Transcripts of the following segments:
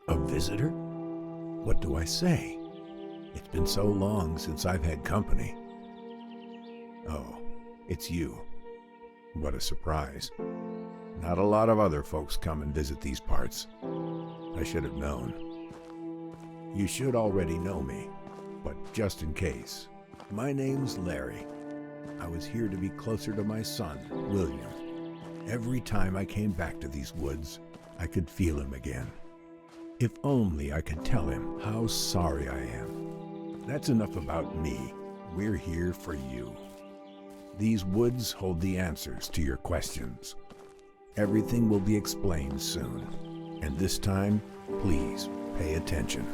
A visitor? What do I say? It's been so long since I've had company. Oh, it's you. What a surprise. Not a lot of other folks come and visit these parts. I should have known. You should already know me, but just in case. My name's Larry. I was here to be closer to my son, William. Every time I came back to these woods, I could feel him again. If only I could tell him how sorry I am. That's enough about me. We're here for you. These woods hold the answers to your questions. Everything will be explained soon. And this time, please pay attention.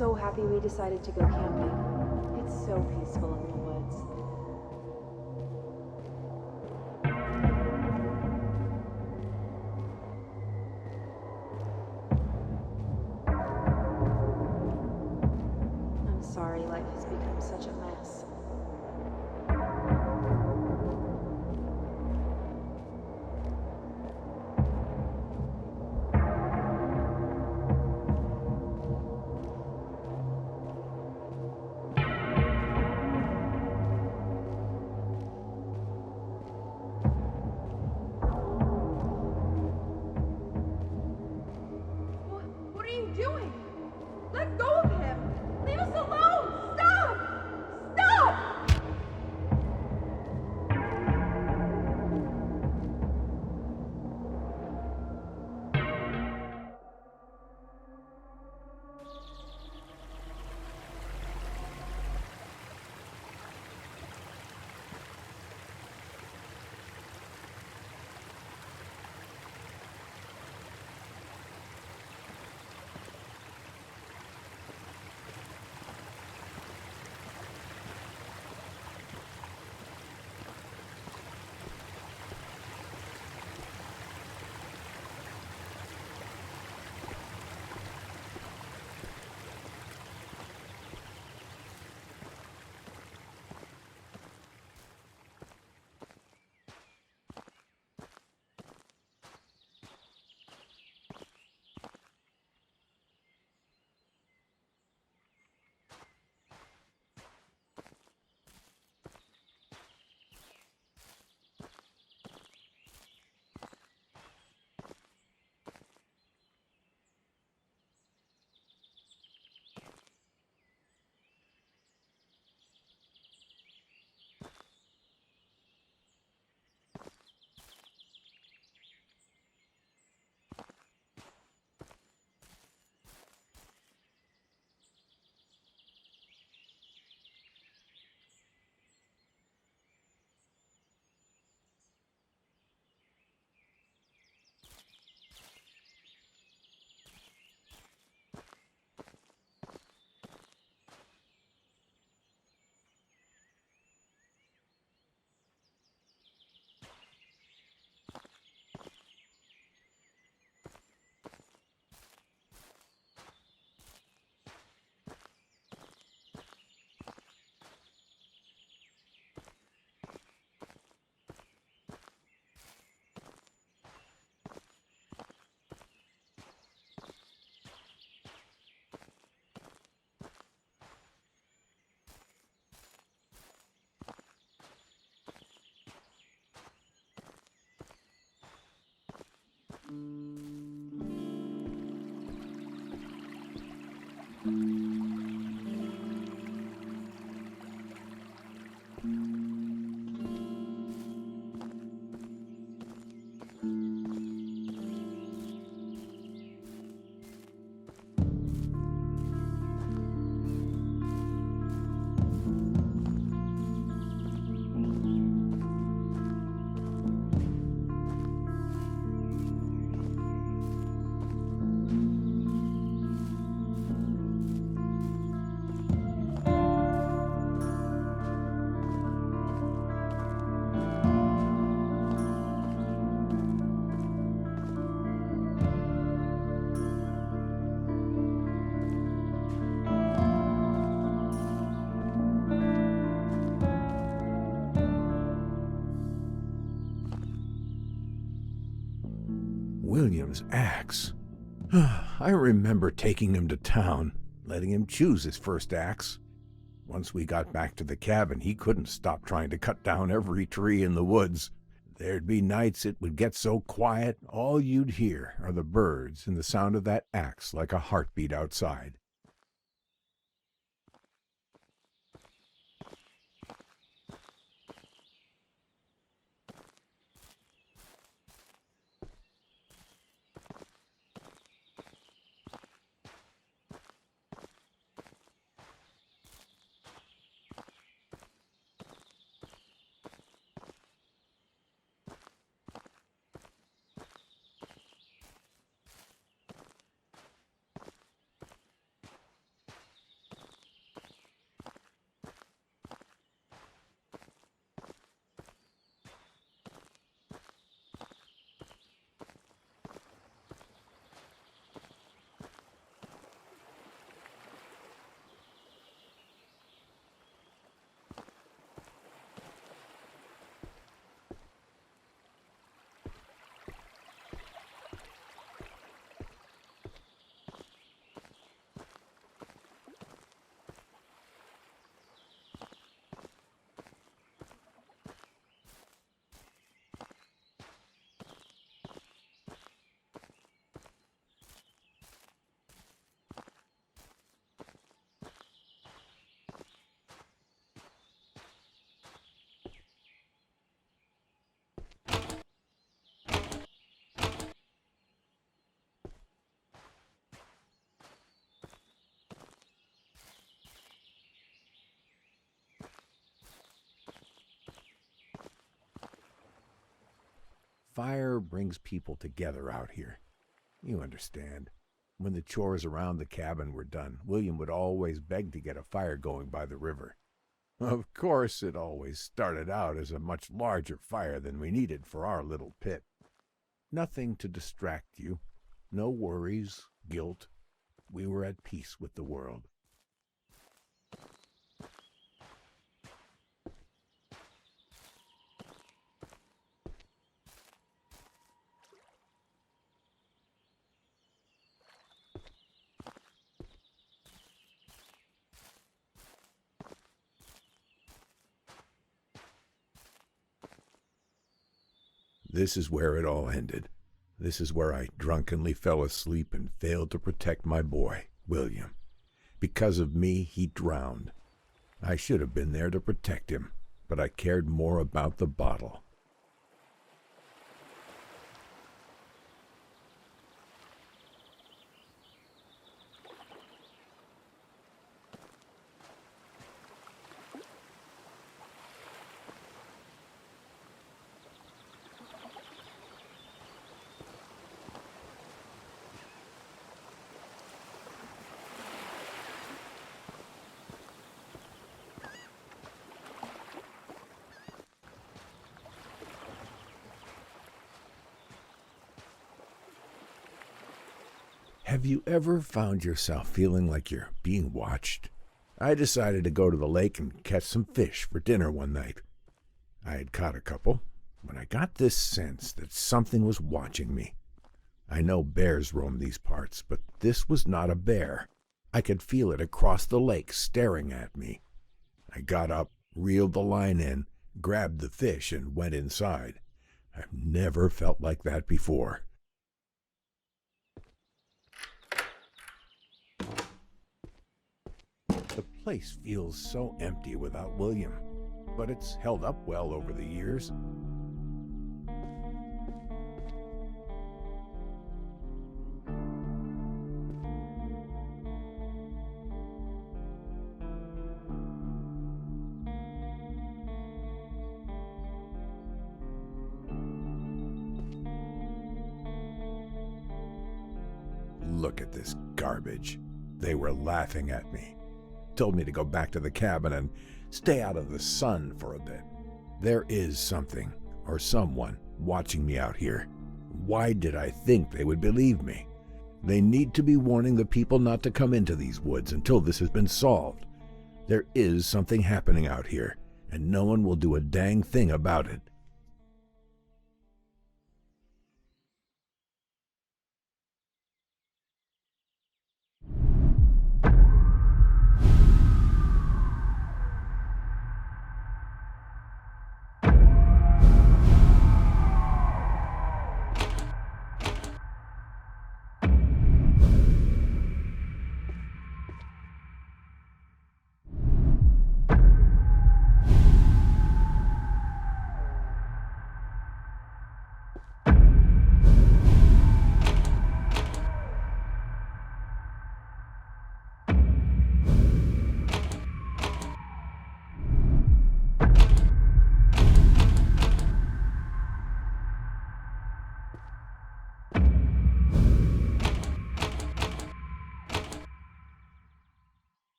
So happy we decided to go camping. It's so peaceful in the woods. I'm sorry life has become such a mess. William's axe. I remember taking him to town, letting him choose his first axe. Once we got back to the cabin, he couldn't stop trying to cut down every tree in the woods. There'd be nights it would get so quiet, all you'd hear are the birds and the sound of that axe like a heartbeat outside. Fire brings people together out here. You understand. When the chores around the cabin were done, William would always beg to get a fire going by the river. Of course, it always started out as a much larger fire than we needed for our little pit. Nothing to distract you. No worries, guilt. We were at peace with the world. This is where it all ended. This is where I drunkenly fell asleep and failed to protect my boy, William. Because of me, he drowned. I should have been there to protect him, but I cared more about the bottle. Have you ever found yourself feeling like you're being watched? I decided to go to the lake and catch some fish for dinner one night. I had caught a couple when I got this sense that something was watching me. I know bears roam these parts, but this was not a bear. I could feel it across the lake staring at me. I got up, reeled the line in, grabbed the fish, and went inside. I've never felt like that before. place feels so empty without William, but it's held up well over the years. Look at this garbage. They were laughing at me. Told me to go back to the cabin and stay out of the sun for a bit. There is something, or someone, watching me out here. Why did I think they would believe me? They need to be warning the people not to come into these woods until this has been solved. There is something happening out here, and no one will do a dang thing about it.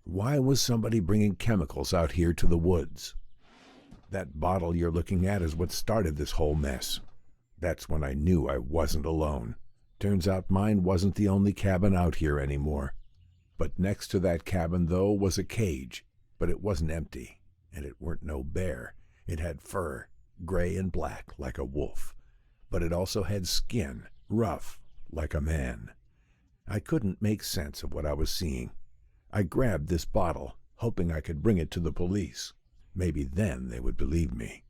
Why was somebody bringing chemicals out here to the woods? That bottle you're looking at is what started this whole mess. That's when I knew I wasn't alone. Turns out mine wasn't the only cabin out here anymore. But next to that cabin, though, was a cage. But it wasn't empty, and it weren't no bear. It had fur, gray and black like a wolf. But it also had skin, rough like a man. I couldn't make sense of what I was seeing. I grabbed this bottle, hoping I could bring it to the police. Maybe then they would believe me.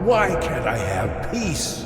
Why can't I have peace?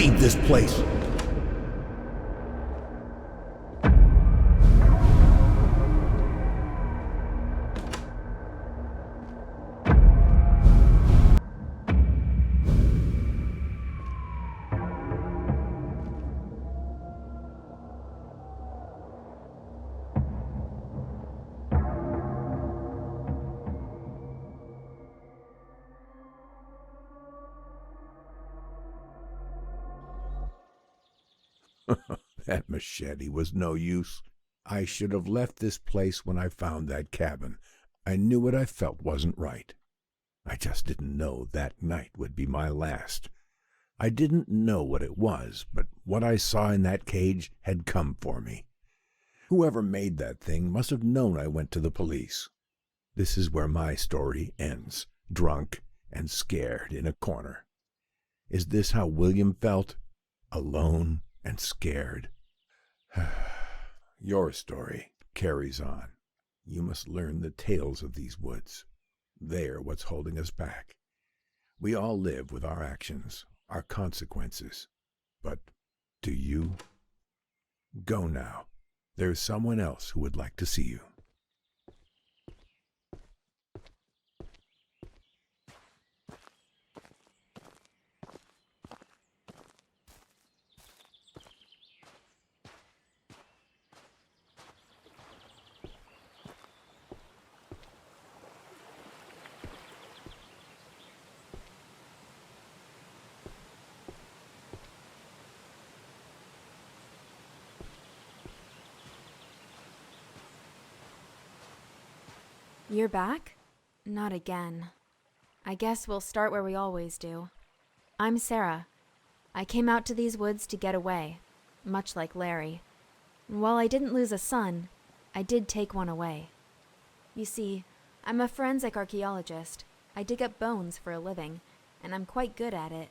leave this place! That machete was no use. I should have left this place when I found that cabin. I knew what I felt wasn't right. I just didn't know that night would be my last. I didn't know what it was, but what I saw in that cage had come for me. Whoever made that thing must have known I went to the police. This is where my story ends, drunk and scared in a corner. Is this how William felt? Alone and scared? Your story carries on. You must learn the tales of these woods. They're what's holding us back. We all live with our actions, our consequences. But do you? Go now. There's someone else who would like to see you. You're back? Not again. I guess we'll start where we always do. I'm Sarah. I came out to these woods to get away, much like Larry. While I didn't lose a son, I did take one away. You see, I'm a forensic archaeologist. I dig up bones for a living, and I'm quite good at it.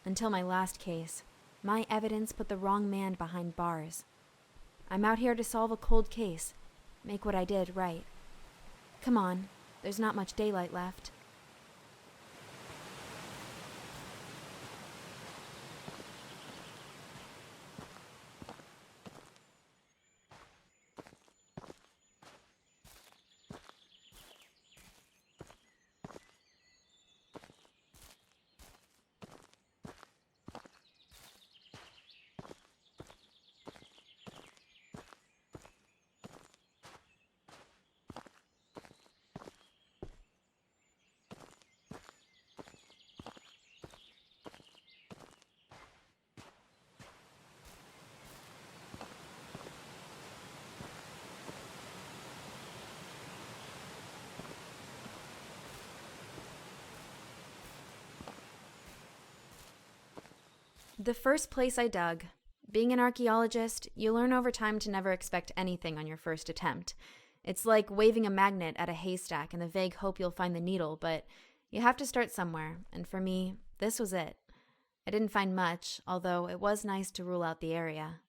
Until my last case, my evidence put the wrong man behind bars. I'm out here to solve a cold case, make what I did right. Come on, there's not much daylight left. The first place I dug. Being an archaeologist, you learn over time to never expect anything on your first attempt. It's like waving a magnet at a haystack in the vague hope you'll find the needle, but you have to start somewhere, and for me, this was it. I didn't find much, although it was nice to rule out the area.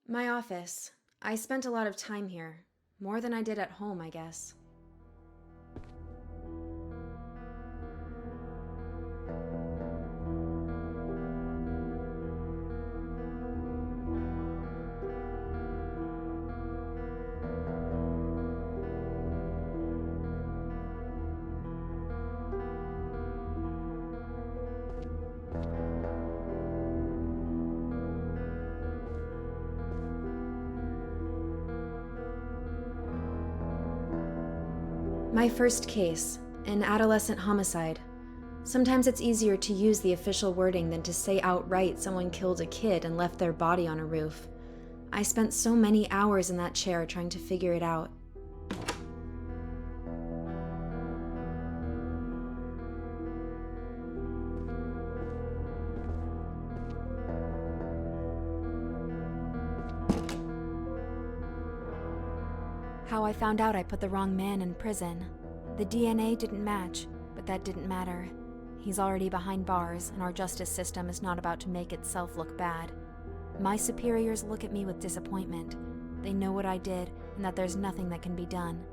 My office. I spent a lot of time here. More than I did at home, I guess. My first case, an adolescent homicide. Sometimes it's easier to use the official wording than to say outright someone killed a kid and left their body on a roof. I spent so many hours in that chair trying to figure it out. How I found out I put the wrong man in prison. The DNA didn't match, but that didn't matter. He's already behind bars, and our justice system is not about to make itself look bad. My superiors look at me with disappointment. They know what I did, and that there's nothing that can be done.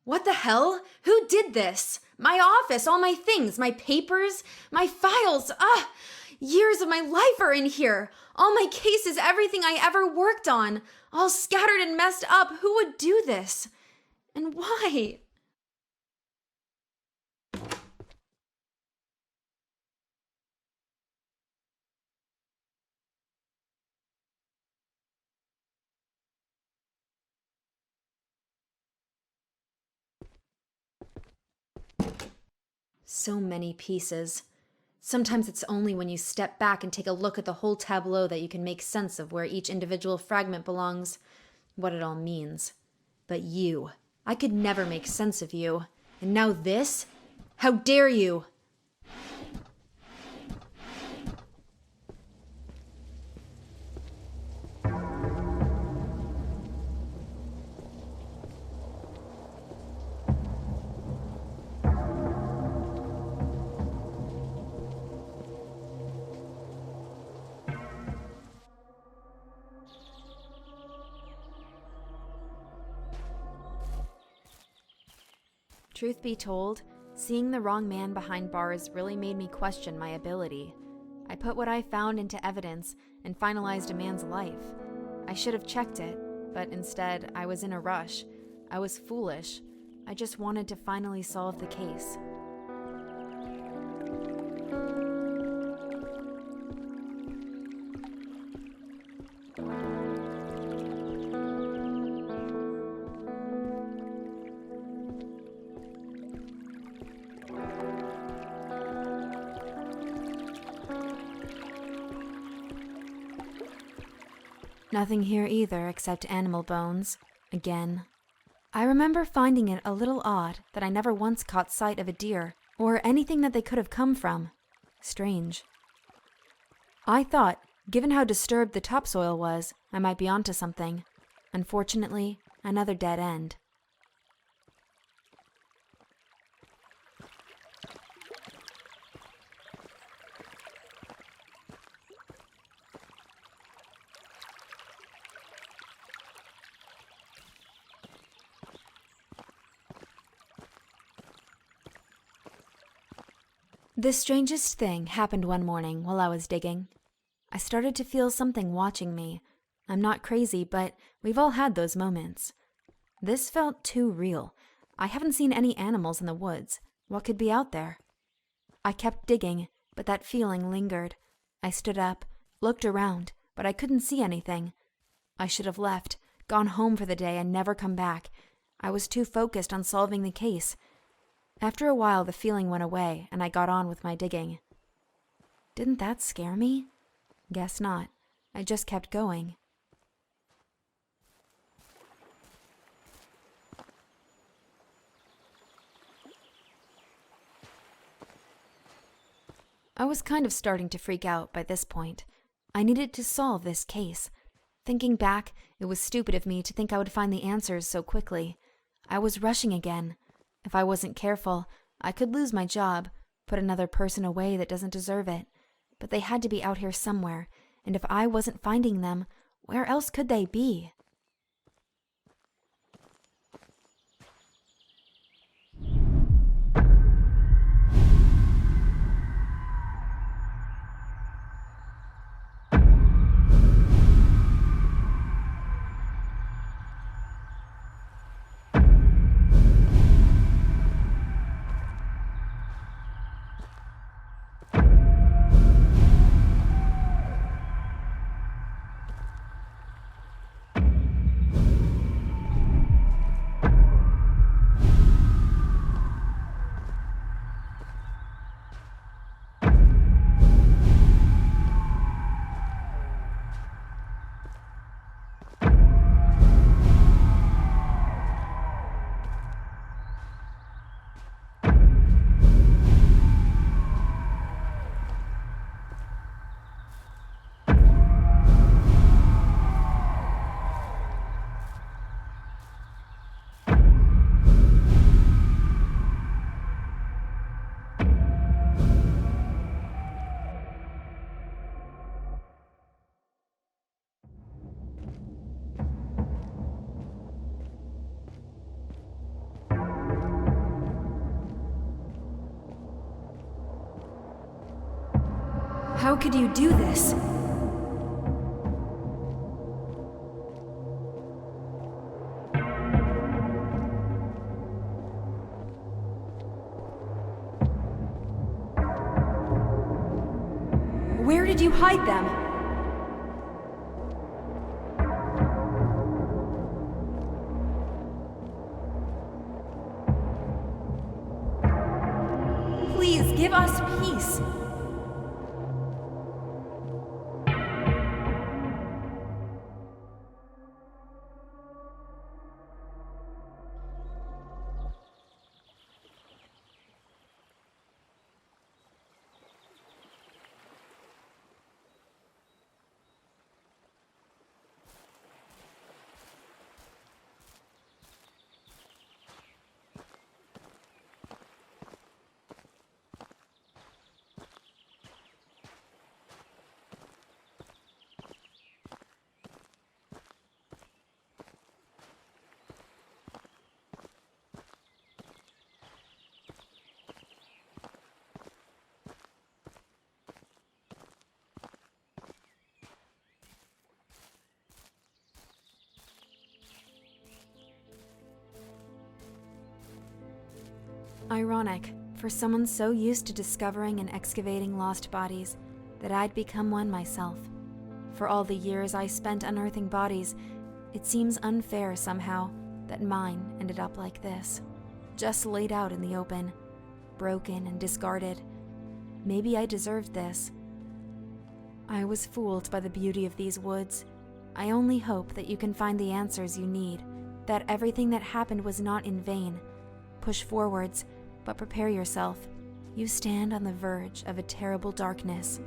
What the hell? Who did this? My office, all my things, my papers, my files. Years of my life are in here. All my cases, everything I ever worked on, all scattered and messed up. Who would do this? And why? So many pieces. Sometimes it's only when you step back and take a look at the whole tableau that you can make sense of where each individual fragment belongs, what it all means. But you, I could never make sense of you. And now this? How dare you? Truth be told, seeing the wrong man behind bars really made me question my ability. I put what I found into evidence and finalized a man's life. I should have checked it, but instead I was in a rush. I was foolish. I just wanted to finally solve the case. Nothing here either except animal bones. Again. I remember finding it a little odd that I never once caught sight of a deer or anything that they could have come from. Strange. I thought, given how disturbed the topsoil was, I might be onto something. Unfortunately, another dead end. The strangest thing happened one morning while I was digging. I started to feel something watching me. I'm not crazy, but we've all had those moments. This felt too real. I haven't seen any animals in the woods. What could be out there? I kept digging, but that feeling lingered. I stood up, looked around, but I couldn't see anything. I should have left, gone home for the day and never come back. I was too focused on solving the case. After a while, the feeling went away, and I got on with my digging. Didn't that scare me? Guess not. I just kept going. I was kind of starting to freak out by this point. I needed to solve this case. Thinking back, it was stupid of me to think I would find the answers so quickly. I was rushing again. If I wasn't careful, I could lose my job, put another person away that doesn't deserve it. But they had to be out here somewhere, and if I wasn't finding them, where else could they be? How could you do this? Where did you hide them? Please give us peace. Ironic, for someone so used to discovering and excavating lost bodies, that I'd become one myself. For all the years I spent unearthing bodies, it seems unfair somehow that mine ended up like this. Just laid out in the open, broken and discarded. Maybe I deserved this. I was fooled by the beauty of these woods. I only hope that you can find the answers you need, that everything that happened was not in vain. Push forwards, but prepare yourself. You stand on the verge of a terrible darkness.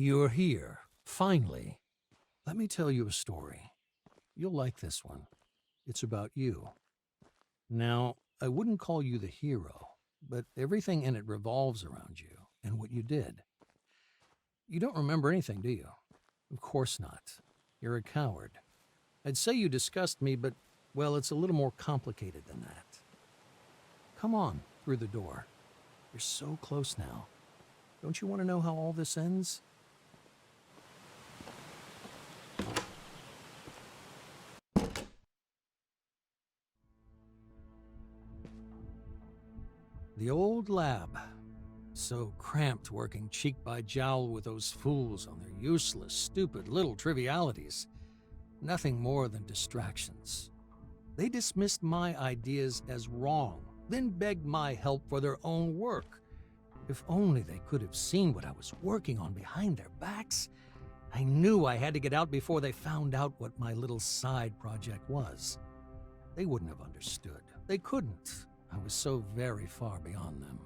You're here, finally. Let me tell you a story. You'll like this one. It's about you. Now, I wouldn't call you the hero, but everything in it revolves around you and what you did. You don't remember anything, do you? Of course not. You're a coward. I'd say you disgust me, but, well, it's a little more complicated than that. Come on, through the door. You're so close now. Don't you want to know how all this ends? The old lab. So cramped working cheek by jowl with those fools on their useless, stupid little trivialities. Nothing more than distractions. They dismissed my ideas as wrong, then begged my help for their own work. If only they could have seen what I was working on behind their backs. I knew I had to get out before they found out what my little side project was. They wouldn't have understood. They couldn't. I was so very far beyond them.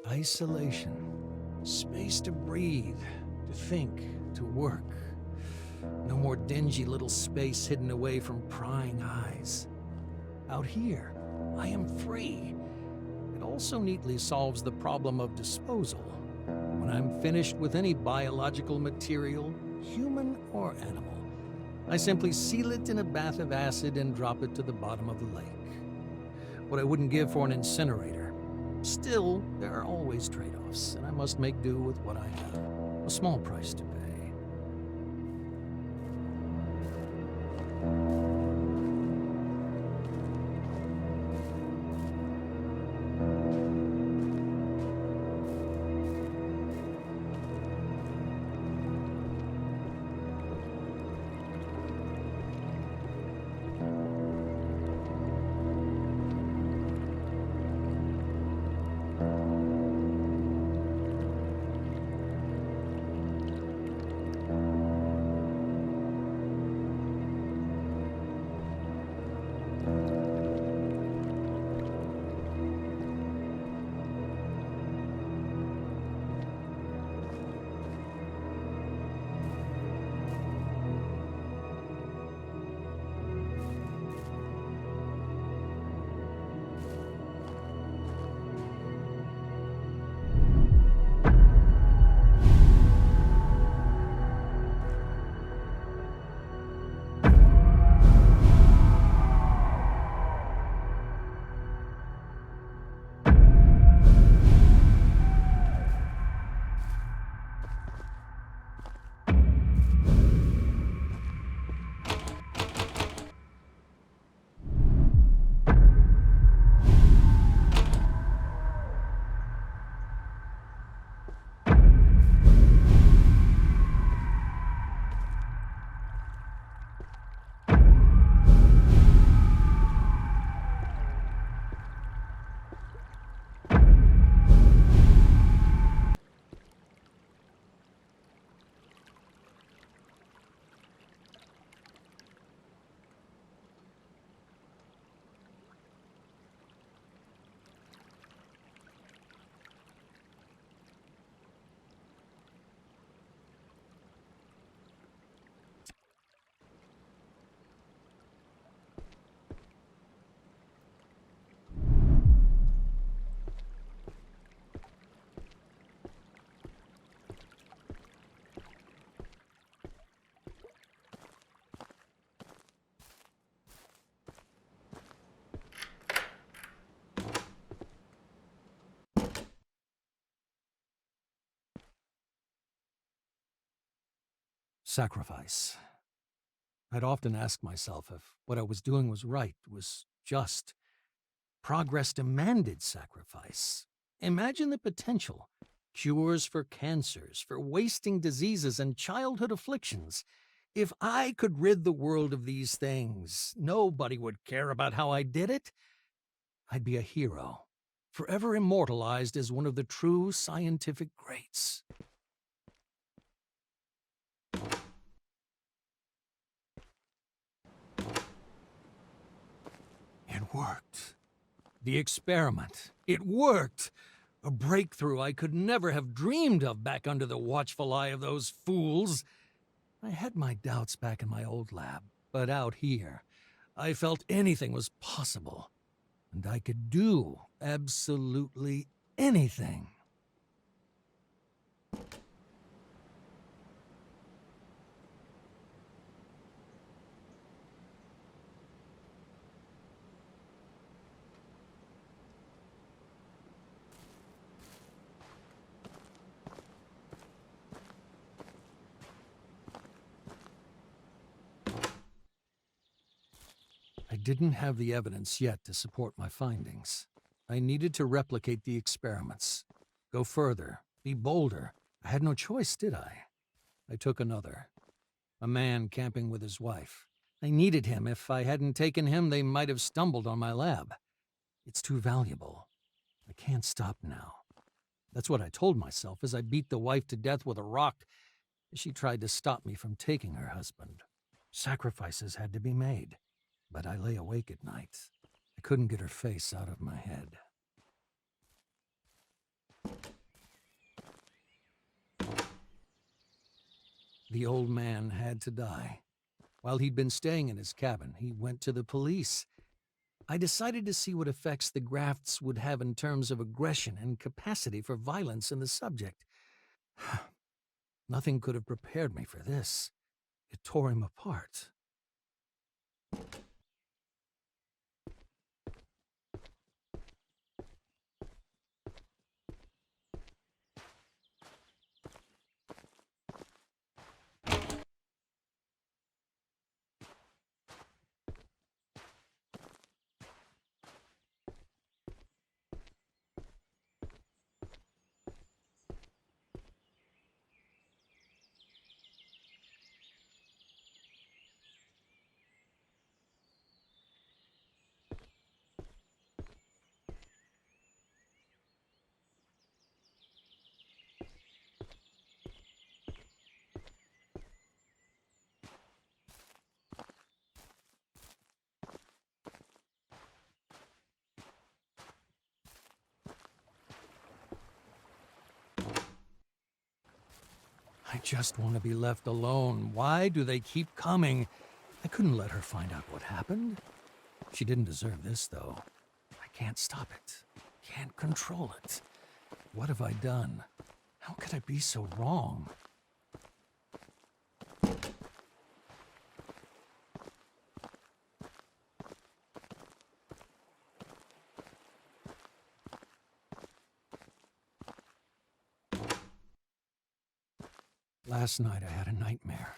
Isolation. Space to breathe, to think, to work. No more dingy little space hidden away from prying eyes. Out here, I am free. It also neatly solves the problem of disposal. When I'm finished with any biological material, human or animal, I simply seal it in a bath of acid and drop it to the bottom of the lake. What I wouldn't give for an incinerator. Still, there are always trade-offs, and I must make do with what I have. A small price to pay. Sacrifice. I'd often ask myself if what I was doing was right, was just. Progress demanded sacrifice. Imagine the potential. Cures for cancers, for wasting diseases and childhood afflictions. If I could rid the world of these things, nobody would care about how I did it. I'd be a hero, forever immortalized as one of the true scientific greats. It worked. The experiment. It worked! A breakthrough I could never have dreamed of back under the watchful eye of those fools. I had my doubts back in my old lab, but out here, I felt anything was possible. And I could do absolutely anything. I didn't have the evidence yet to support my findings. I needed to replicate the experiments. Go further. Be bolder. I had no choice, did I? I took another. A man camping with his wife. I needed him. If I hadn't taken him, they might have stumbled on my lab. It's too valuable. I can't stop now. That's what I told myself as I beat the wife to death with a rock as she tried to stop me from taking her husband. Sacrifices had to be made. But I lay awake at night. I couldn't get her face out of my head. The old man had to die. While he'd been staying in his cabin, he went to the police. I decided to see what effects the grafts would have in terms of aggression and capacity for violence in the subject. Nothing could have prepared me for this. It tore him apart. I just want to be left alone. Why do they keep coming? I couldn't let her find out what happened. She didn't deserve this, though. I can't stop it. Can't control it. What have I done? How could I be so wrong? Last night I had a nightmare.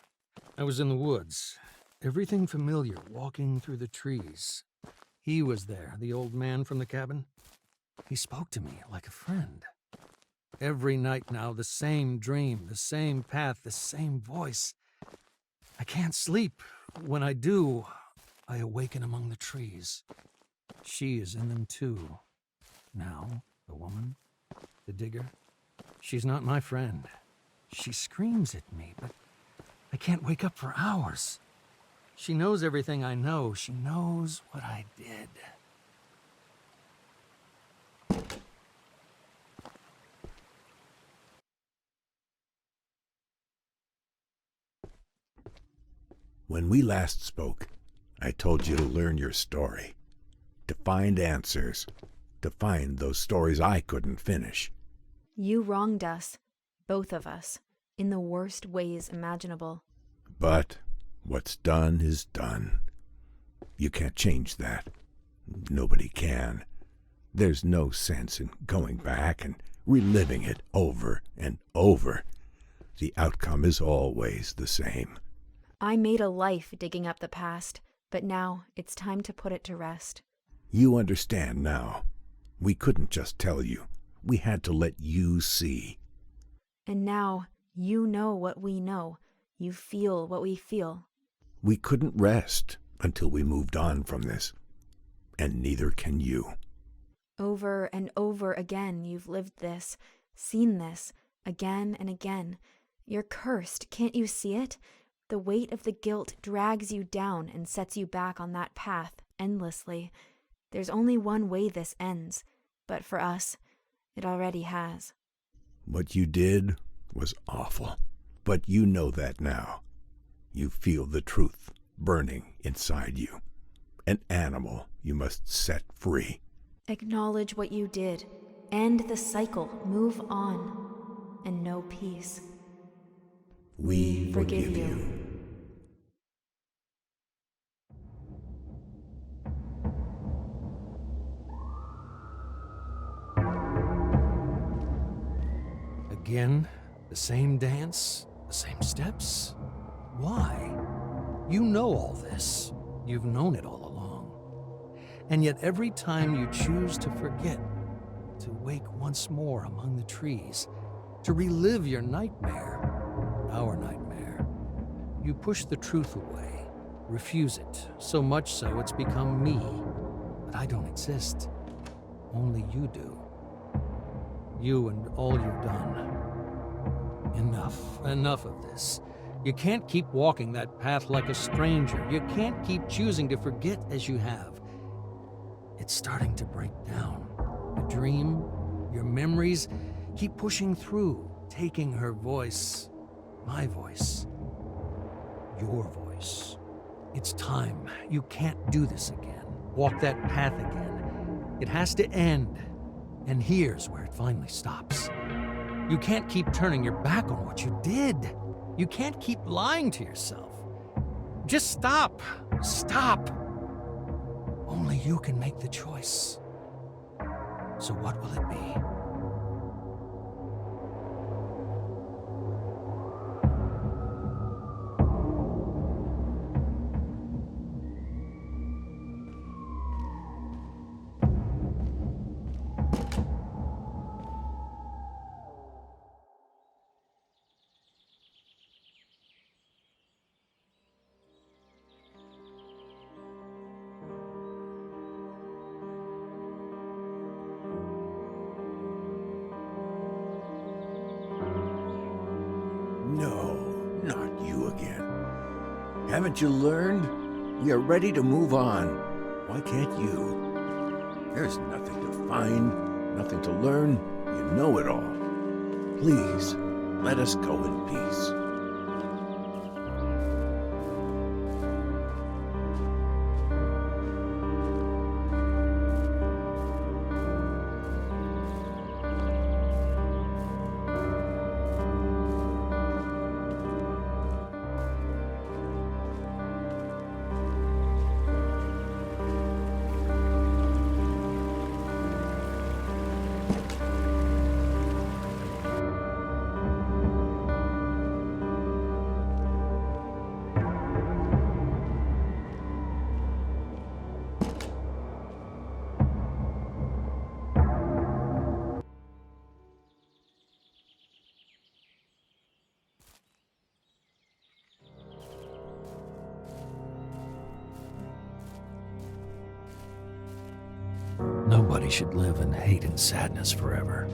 I was in the woods. Everything familiar, walking through the trees. He was there, the old man from the cabin. He spoke to me like a friend. Every night now, the same dream, the same path, the same voice. I can't sleep. When I do, I awaken among the trees. She is in them too. Now, the woman, the digger, she's not my friend. She screams at me, but I can't wake up for hours. She knows everything I know. She knows what I did. When we last spoke, I told you to learn your story, to find answers, to find those stories I couldn't finish. You wronged us, both of us, in the worst ways imaginable. But what's done is done. You can't change that. Nobody can. There's no sense in going back and reliving it over and over. the outcome is always the same. I made a life digging up the past, but now it's time to put it to rest. You understand now. We couldn't just tell you. We had to let you see. And now you know what we know. You feel what we feel. We couldn't rest until we moved on from this. And neither can you. Over and over again you've lived this, seen this, again and again. You're cursed, can't you see it? The weight of the guilt drags you down and sets you back on that path endlessly. There's only one way this ends, but for us, it already has. What you did was awful, but you know that now. You feel the truth burning inside you. An animal you must set free. Acknowledge what you did. End the cycle. Move on. And know peace. We forgive you. Again, the same dance, the same steps? Why? You know all this. You've known it all along. And yet every time you choose to forget, to wake once more among the trees, to relive your nightmare, our nightmare, you push the truth away, refuse it, so much so it's become me. But I don't exist. Only you do. You and all you've done. Enough of this. You can't keep walking that path like a stranger. You can't keep choosing to forget as you have. It's starting to break down. The dream, your memories, keep pushing through, taking her voice, my voice, your voice. It's time. You can't do this again. Walk that path again. It has to end. And here's where it finally stops. You can't keep turning your back on what you did. You can't keep lying to yourself. Just stop. Stop. Only you can make the choice. So what will it be? No, not you again. Haven't you learned? We are ready to move on. Why can't you? There's nothing to find, nothing to learn. You know it all. Please, let us go in peace. Nobody should live in hate and sadness forever.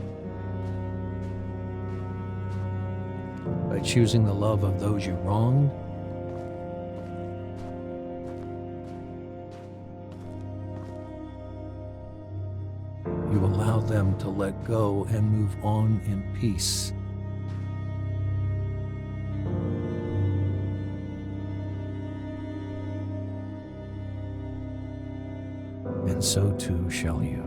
By choosing the love of those you wronged, you allow them to let go and move on in peace. And so too shall you.